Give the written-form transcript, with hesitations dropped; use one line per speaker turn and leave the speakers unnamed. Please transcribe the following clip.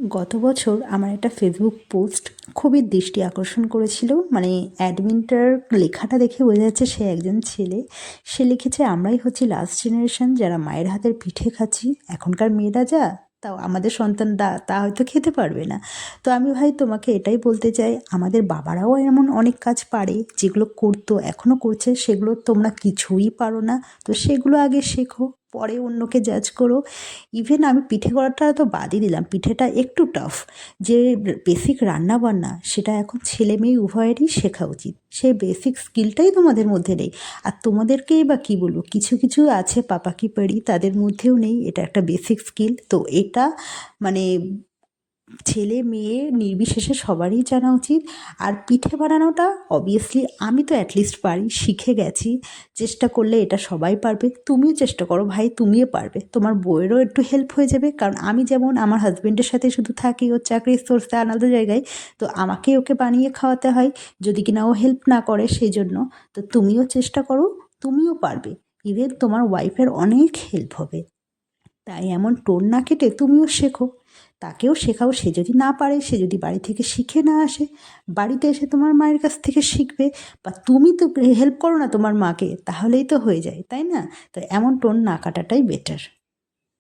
গত বছর আমার একটা ফেসবুক পোস্ট খুবই দৃষ্টি আকর্ষণ করেছিল। মানে অ্যাডমিনটার লেখাটা দেখে বোঝা যাচ্ছে সে একজন ছেলে। সে লিখেছে, আমরাই হচ্ছি লাস্ট জেনারেশন যারা মায়ের হাতের পিঠে খাচ্ছি। এখনকার মেয়েরা যা, তাও আমাদের সন্তানরা তা হয়তো খেতে পারবে না। তো আমি ভাই তোমাকে এটাই বলতে চাই, আমাদের বাবারাও এমন অনেক কাজ পারে যেগুলো করতো, এখনও করছে, সেগুলো তোমরা কিছুই পারো না। তো সেগুলো আগে শেখো, পরে অন্যকে জাজ করো। ইভেন আমি পিঠে করাটা তো বাদই দিলাম, পিঠেটা একটু টাফ। যে বেসিক রান্নাবান্না সেটা এখন ছেলে মেয়ে উভয়েরই শেখা উচিত। সেই বেসিক স্কিলটাই তোমাদের মধ্যে নেই। আর তোমাদেরকেই বা কী বলবো, কিছু কিছু আছে পাপা কি পারি, তাদের মধ্যেও নেই। এটা একটা বেসিক স্কিল। তো এটা মানে ছেলে মেয়ে নির্বিশেষে সবারই জানা উচিত। আর পিঠে বানানোটা অবভিয়াসলি আমি তো অ্যাটলিস্ট পারি, শিখে গেছি। চেষ্টা করলে এটা সবাই পারবে। তুমিও চেষ্টা করো ভাই, তুমিও পারবে। তোমার বউয়েরও একটু হেল্প হয়ে যাবে, কারণ আমি যেমন আমার হাজব্যান্ডের সাথে শুধু থাকি, ওর চাকরির সোর্সে আলাদা জায়গায়, তো আমাকেই ওকে বানিয়ে খাওয়াতে হয় যদি কিনা ও হেল্প না করে। সেই জন্য তো তুমিও চেষ্টা করো, তুমিও পারবে। ইভেন তোমার ওয়াইফের অনেক হেল্প হবে। তাই এমন টোন না কেটে তুমিও শেখো, তাকেও শেখাও। সে যদি না পারে, সে যদি বাড়ি থেকে শিখে না আসে, বাড়িতে এসে তোমার মায়ের কাছ থেকে শিখবে। বা তুমি তো হেল্প করো না তোমার মাকে, তাহলেই তো হয়ে যায়, তাই না? তো এমন টোন না কাটাটাই বেটার।